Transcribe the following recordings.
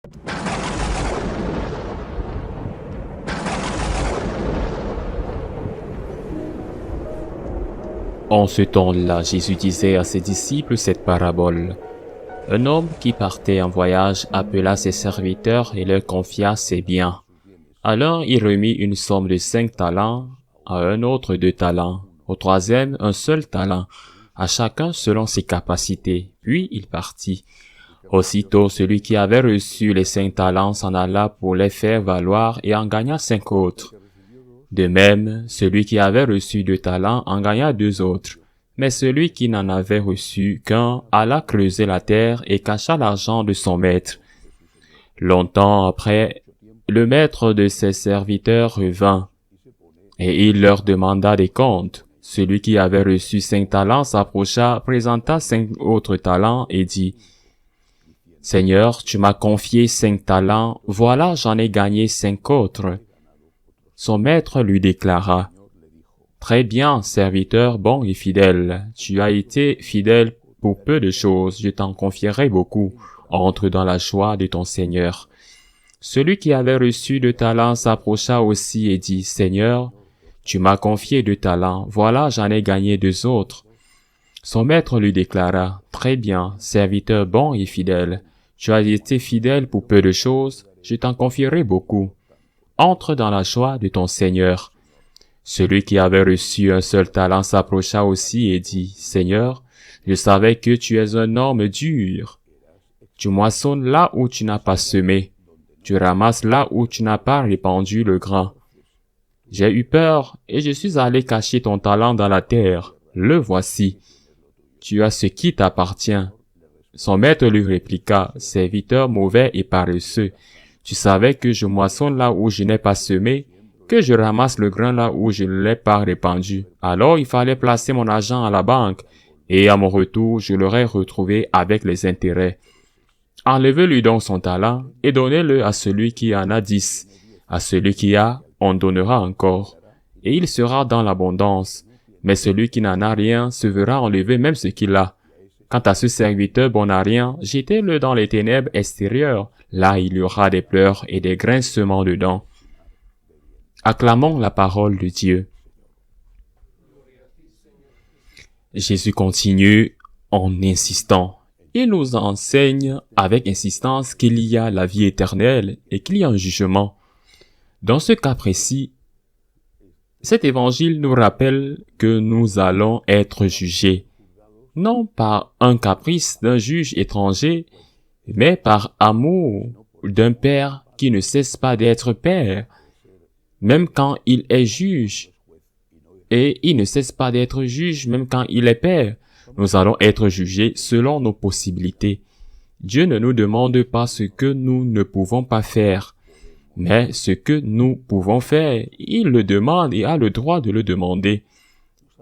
En ce temps-là, Jésus disait à ses disciples cette parabole. Un homme qui partait en voyage appela ses serviteurs et leur confia ses biens. À l'un, il remit une somme de 5 talents, à un autre 2 talents, au troisième un seul talent, à chacun selon ses capacités. Puis il partit. Aussitôt, celui qui avait reçu les 5 talents s'en alla pour les faire valoir et en gagna 5 autres. De même, celui qui avait reçu 2 talents en gagna 2 autres. Mais celui qui n'en avait reçu qu'un alla creuser la terre et cacha l'argent de son maître. Longtemps après, le maître de ses serviteurs revint, et il leur demanda des comptes. Celui qui avait reçu 5 talents s'approcha, présenta 5 autres talents et dit, « Seigneur, tu m'as confié 5 talents, voilà j'en ai gagné 5 autres. » Son maître lui déclara, « Très bien, serviteur bon et fidèle, tu as été fidèle pour peu de choses, je t'en confierai beaucoup, entre dans la joie de ton Seigneur. » Celui qui avait reçu 2 talents s'approcha aussi et dit, « Seigneur, tu m'as confié 2 talents, voilà j'en ai gagné 2 autres. » Son maître lui déclara, « Très bien, serviteur bon et fidèle, tu as été fidèle pour peu de choses, je t'en confierai beaucoup. Entre dans la joie de ton Seigneur. » Celui qui avait reçu un seul talent s'approcha aussi et dit, « Seigneur, je savais que tu es un homme dur. Tu moissonnes là où tu n'as pas semé. Tu ramasses là où tu n'as pas répandu le grain. J'ai eu peur et je suis allé cacher ton talent dans la terre. Le voici. Tu as ce qui t'appartient. » Son maître lui répliqua, « Serviteur mauvais et paresseux. Tu savais que je moissonne là où je n'ai pas semé, que je ramasse le grain là où je ne l'ai pas répandu. Alors il fallait placer mon argent à la banque, et à mon retour, je l'aurais retrouvé avec les intérêts. Enlevez-lui donc son talent, et donnez-le à celui qui en a 10. À celui qui a, on donnera encore, et il sera dans l'abondance. Mais celui qui n'en a rien se verra enlever même ce qu'il a. Quant à ce serviteur bon à rien, jetez-le dans les ténèbres extérieures. Là, il y aura des pleurs et des grincements de dents. » Acclamons la parole de Dieu. Jésus continue en insistant. Il nous enseigne avec insistance qu'il y a la vie éternelle et qu'il y a un jugement. Dans ce cas précis, cet évangile nous rappelle que nous allons être jugés, non par un caprice d'un juge étranger, mais par amour d'un père qui ne cesse pas d'être père, même quand il est juge. Et il ne cesse pas d'être juge même quand il est père. Nous allons être jugés selon nos possibilités. Dieu ne nous demande pas ce que nous ne pouvons pas faire, mais ce que nous pouvons faire. Il le demande et a le droit de le demander.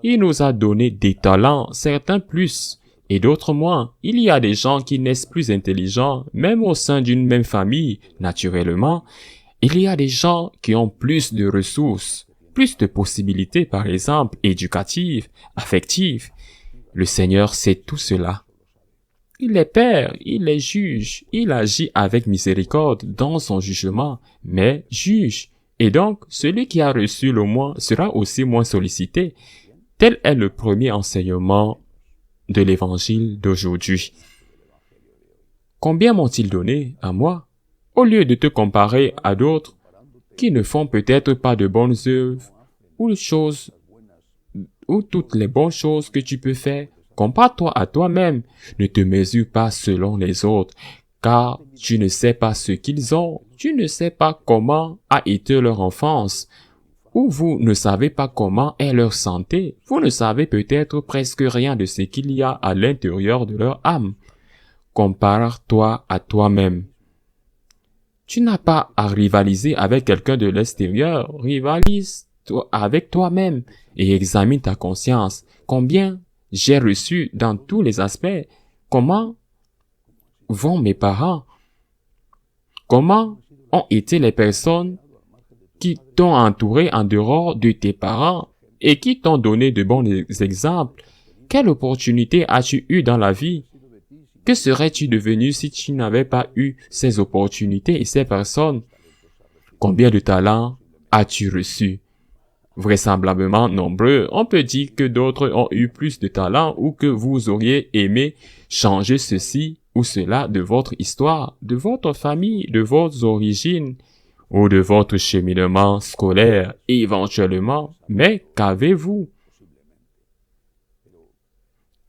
Il nous a donné des talents, certains plus et d'autres moins. Il y a des gens qui naissent plus intelligents, même au sein d'une même famille, naturellement. Il y a des gens qui ont plus de ressources, plus de possibilités, par exemple, éducatives, affectives. Le Seigneur sait tout cela. Il est Père, il est juge, il agit avec miséricorde dans son jugement, mais juge. Et donc, celui qui a reçu le moins sera aussi moins sollicité. Tel est le premier enseignement de l'évangile d'aujourd'hui. Combien m'ont-ils donné à moi? Au lieu de te comparer à d'autres qui ne font peut-être pas de bonnes œuvres ou toutes les bonnes choses que tu peux faire, compare-toi à toi-même. Ne te mesure pas selon les autres, car tu ne sais pas ce qu'ils ont. Tu ne sais pas comment a été leur enfance, ou vous ne savez pas comment est leur santé. Vous ne savez peut-être presque rien de ce qu'il y a à l'intérieur de leur âme. Compare-toi à toi-même. Tu n'as pas à rivaliser avec quelqu'un de l'extérieur. Rivalise avec toi-même et examine ta conscience. Combien j'ai reçu dans tous les aspects? Comment vont mes parents? Comment ont été les personnes qui t'ont entouré en dehors de tes parents et qui t'ont donné de bons exemples? Quelle opportunité as-tu eu dans la vie? Que serais-tu devenu si tu n'avais pas eu ces opportunités et ces personnes? Combien de talents as-tu reçu? Vraisemblablement nombreux, on peut dire que d'autres ont eu plus de talent ou que vous auriez aimé changer ceci ou cela de votre histoire, de votre famille, de vos origines ou de votre cheminement scolaire éventuellement. Mais qu'avez-vous?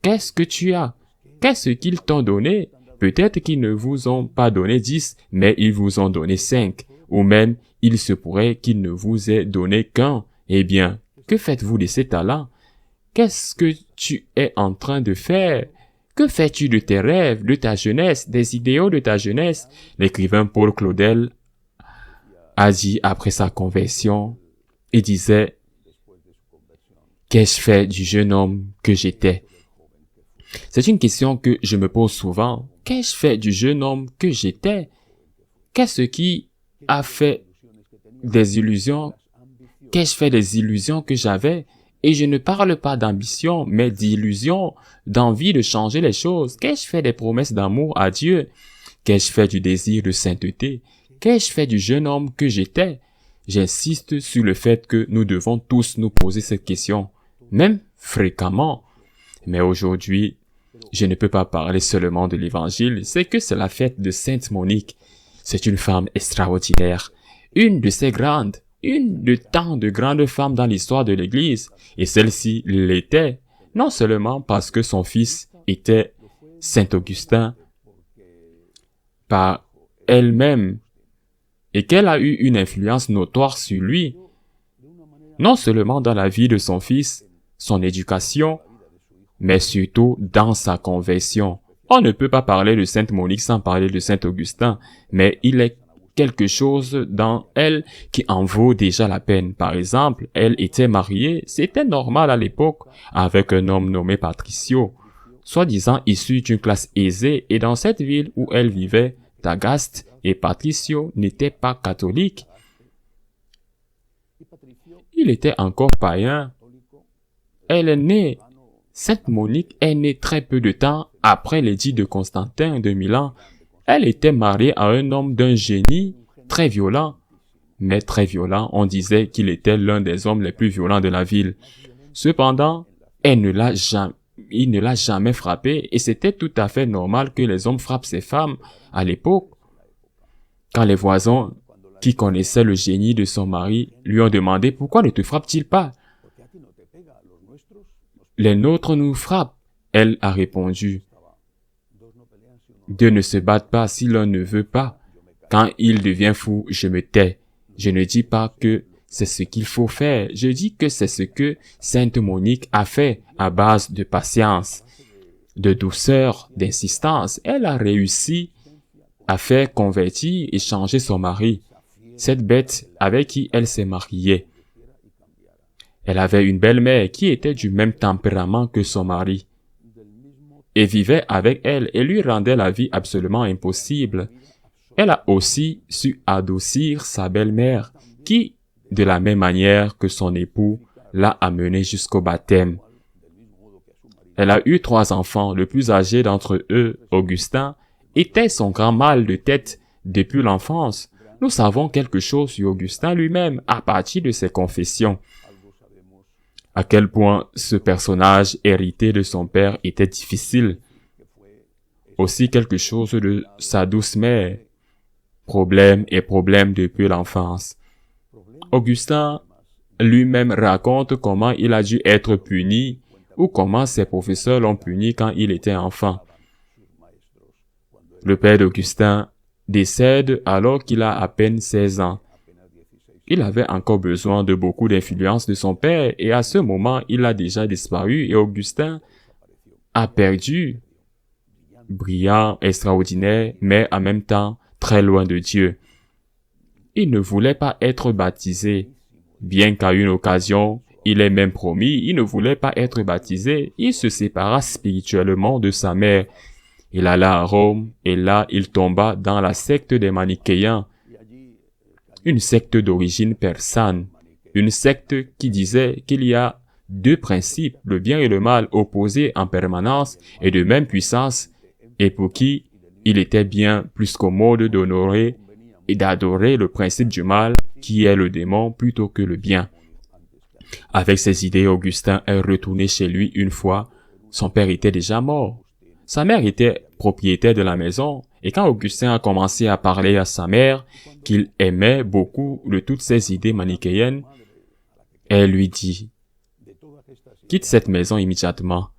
Qu'est-ce que tu as? Qu'est-ce qu'ils t'ont donné? Peut-être qu'ils ne vous ont pas donné 10, mais ils vous ont donné 5. Ou même, il se pourrait qu'ils ne vous aient donné qu'un. Eh bien, que faites-vous de ces talents? Qu'est-ce que tu es en train de faire? Que fais-tu de tes rêves, de ta jeunesse, des idéaux de ta jeunesse? L'écrivain Paul Claudel a dit après sa conversion, il disait, qu'ai-je fait du jeune homme que j'étais? C'est une question que je me pose souvent. Qu'ai-je fait du jeune homme que j'étais? Qu'est-ce qui a fait des illusions? Qu'ai-je fait des illusions que j'avais? Et je ne parle pas d'ambition, mais d'illusion, d'envie de changer les choses. Qu'ai-je fait des promesses d'amour à Dieu? Qu'ai-je fait du désir de sainteté? Qu'ai-je fait du jeune homme que j'étais? J'insiste sur le fait que nous devons tous nous poser cette question, même fréquemment. Mais aujourd'hui, je ne peux pas parler seulement de l'évangile, c'est que c'est la fête de Sainte Monique. C'est une femme extraordinaire, une de tant de grandes femmes dans l'histoire de l'Église, et celle-ci l'était, non seulement parce que son fils était Saint Augustin par elle-même, et qu'elle a eu une influence notoire sur lui, non seulement dans la vie de son fils, son éducation, mais surtout dans sa conversion. On ne peut pas parler de Sainte Monique sans parler de Saint Augustin, mais il est quelque chose dans elle qui en vaut déjà la peine. Par exemple, elle était mariée, c'était normal à l'époque, avec un homme nommé Patricio, soi-disant issu d'une classe aisée, et dans cette ville où elle vivait, Tagaste et Patricio n'étaient pas catholiques. Il était encore païen. Elle est née. Sainte Monique est née très peu de temps après l'édit de Constantin de Milan. Elle était mariée à un homme d'un génie très violent. Mais très violent, on disait qu'il était l'un des hommes les plus violents de la ville. Cependant, il ne l'a jamais frappée et c'était tout à fait normal que les hommes frappent ces femmes à l'époque. Quand les voisins qui connaissaient le génie de son mari lui ont demandé pourquoi ne te frappe-t-il pas? Les nôtres nous frappent. Elle a répondu, Dieu ne se bat pas si l'un ne veut pas. Quand il devient fou, je me tais. Je ne dis pas que c'est ce qu'il faut faire. Je dis que c'est ce que Sainte Monique a fait à base de patience, de douceur, d'insistance. Elle a réussi à faire convertir et changer son mari, cette bête avec qui elle s'est mariée. Elle avait une belle-mère qui était du même tempérament que son mari et vivait avec elle et lui rendait la vie absolument impossible. Elle a aussi su adoucir sa belle-mère qui, de la même manière que son époux, l'a amenée jusqu'au baptême. Elle a eu 3 enfants. Le plus âgé d'entre eux, Augustin, était son grand mal de tête depuis l'enfance. Nous savons quelque chose sur Augustin lui-même à partir de ses confessions. À quel point ce personnage hérité de son père était difficile. Aussi quelque chose de sa douce mère. Problème depuis l'enfance. Augustin lui-même raconte comment il a dû être puni ou comment ses professeurs l'ont puni quand il était enfant. Le père d'Augustin décède alors qu'il a à peine 16 ans. Il avait encore besoin de beaucoup d'influence de son père et à ce moment, il a déjà disparu et Augustin a perdu. Brillant, extraordinaire, mais en même temps très loin de Dieu. Il ne voulait pas être baptisé, bien qu'à une occasion, il ait même promis, il ne voulait pas être baptisé, il se sépara spirituellement de sa mère. Il alla à Rome et là, il tomba dans la secte des Manichéens, une secte d'origine persane, une secte qui disait qu'il y a 2 principes, le bien et le mal, opposés en permanence et de même puissance, et pour qui il était bien plus commode d'honorer et d'adorer le principe du mal qui est le démon plutôt que le bien. Avec ces idées, Augustin est retourné chez lui une fois. Son père était déjà mort. Sa mère était propriétaire de la maison, et quand Augustin a commencé à parler à sa mère qu'il aimait beaucoup de toutes ces idées manichéennes, elle lui dit « Quitte cette maison immédiatement.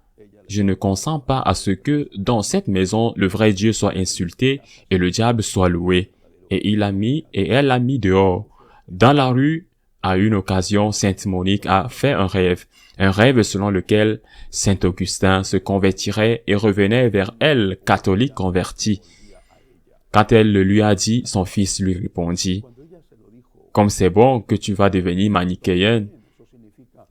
Je ne consens pas à ce que dans cette maison le vrai Dieu soit insulté et le diable soit loué. » Et elle l'a mis dehors. Dans la rue, à une occasion, Sainte Monique a fait un rêve selon lequel Saint Augustin se convertirait et revenait vers elle, catholique converti. Quand elle le lui a dit, son fils lui répondit « Comme c'est bon que tu vas devenir manichéenne. »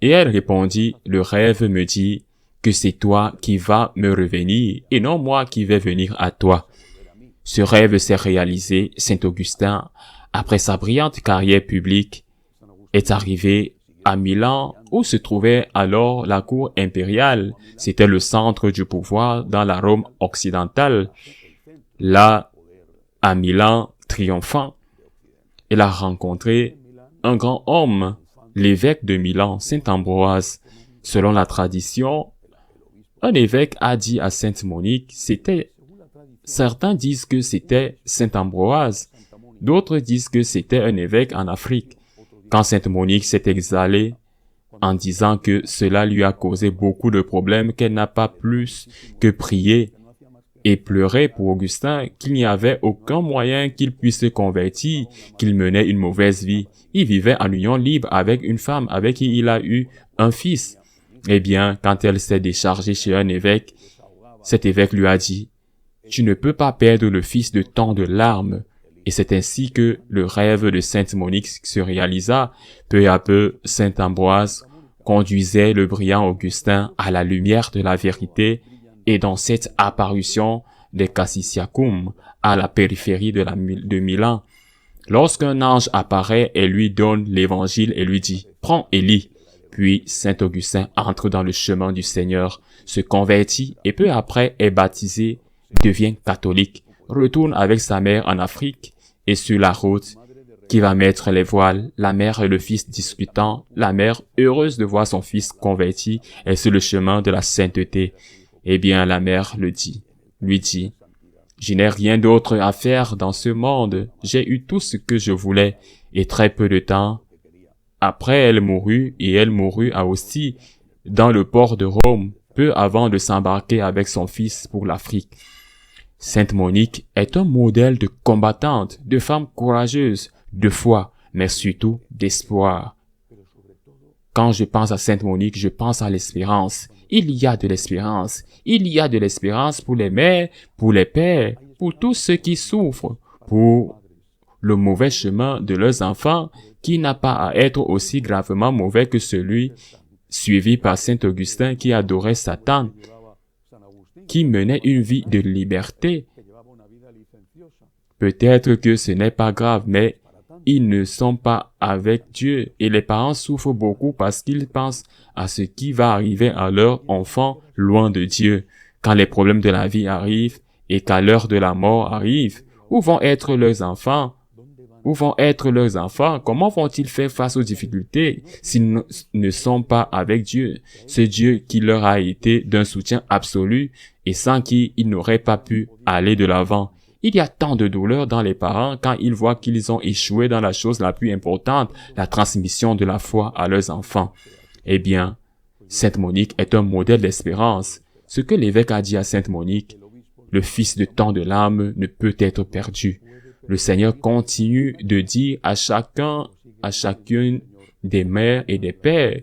Et elle répondit « Le rêve me dit que c'est toi qui vas me revenir et non moi qui vais venir à toi. » Ce rêve s'est réalisé. Saint Augustin, après sa brillante carrière publique, est arrivé à Milan où se trouvait alors la cour impériale. C'était le centre du pouvoir dans la Rome occidentale. Là, à Milan, triomphant, il a rencontré un grand homme, l'évêque de Milan, Saint Ambroise. Selon la tradition, un évêque a dit à Sainte Monique, certains disent que c'était Saint Ambroise, d'autres disent que c'était un évêque en Afrique. Quand Sainte Monique s'est exhalée en disant que cela lui a causé beaucoup de problèmes, qu'elle n'a pas plus que prié et pleuré pour Augustin, qu'il n'y avait aucun moyen qu'il puisse se convertir, qu'il menait une mauvaise vie. Il vivait en union libre avec une femme avec qui il a eu un fils. Eh bien, quand elle s'est déchargée chez un évêque, cet évêque lui a dit « Tu ne peux pas perdre le fils de tant de larmes. » Et c'est ainsi que le rêve de Sainte Monique se réalisa. Peu à peu, Saint Ambroise conduisait le brillant Augustin à la lumière de la vérité, et dans cette apparition des Cassisiacum à la périphérie de Milan, lorsqu'un ange apparaît et lui donne l'évangile et lui dit « Prends et lis », puis Saint Augustin entre dans le chemin du Seigneur, se convertit et peu après est baptisé, devient catholique, retourne avec sa mère en Afrique et sur la route qui va mettre les voiles, la mère et le fils discutant, la mère heureuse de voir son fils converti est sur le chemin de la sainteté. Eh bien, la mère lui dit, « Je n'ai rien d'autre à faire dans ce monde, j'ai eu tout ce que je voulais, et très peu de temps. » Après, elle mourut, et elle mourut aussi dans le port de Rome, peu avant de s'embarquer avec son fils pour l'Afrique. Sainte Monique est un modèle de combattante, de femme courageuse, de foi, mais surtout d'espoir. Quand je pense à Sainte Monique, je pense à l'espérance. Il y a de l'espérance. Il y a de l'espérance pour les mères, pour les pères, pour tous ceux qui souffrent, pour le mauvais chemin de leurs enfants, qui n'a pas à être aussi gravement mauvais que celui suivi par Saint Augustin qui adorait Satan, qui menait une vie de liberté. Peut-être que ce n'est pas grave, mais ils ne sont pas avec Dieu et les parents souffrent beaucoup parce qu'ils pensent à ce qui va arriver à leur enfant loin de Dieu. Quand les problèmes de la vie arrivent et qu'à l'heure de la mort arrive, où vont être leurs enfants? Où vont être leurs enfants? Comment vont-ils faire face aux difficultés s'ils ne sont pas avec Dieu? Ce Dieu qui leur a été d'un soutien absolu et sans qui ils n'auraient pas pu aller de l'avant. Il y a tant de douleur dans les parents quand ils voient qu'ils ont échoué dans la chose la plus importante, la transmission de la foi à leurs enfants. Eh bien, Sainte Monique est un modèle d'espérance. Ce que l'évêque a dit à Sainte Monique, le fils de tant de larmes ne peut être perdu. Le Seigneur continue de dire à chacune des mères et des pères,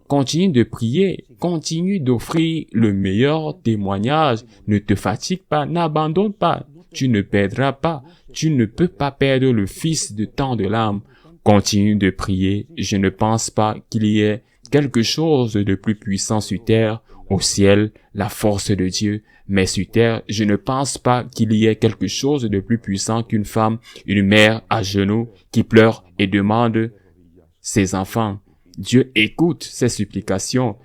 continue de prier, continue d'offrir le meilleur témoignage, ne te fatigue pas, n'abandonne pas, tu ne perdras pas, tu ne peux pas perdre le fils de tant de larmes. Continue de prier, je ne pense pas qu'il y ait quelque chose de plus puissant sur terre, au ciel, la force de Dieu, mais sur terre, je ne pense pas qu'il y ait quelque chose de plus puissant qu'une femme, une mère à genoux, qui pleure et demande ses enfants. Dieu écoute ses supplications.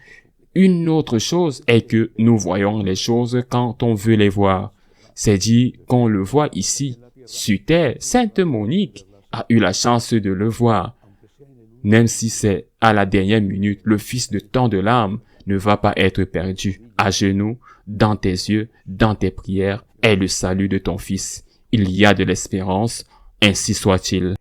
Une autre chose est que nous voyons les choses quand on veut les voir. C'est dit qu'on le voit ici. Sur terre, Sainte Monique a eu la chance de le voir. Même si c'est à la dernière minute, le fils de tant de larmes ne va pas être perdu. À genoux, dans tes yeux, dans tes prières, est le salut de ton fils. Il y a de l'espérance, ainsi soit-il.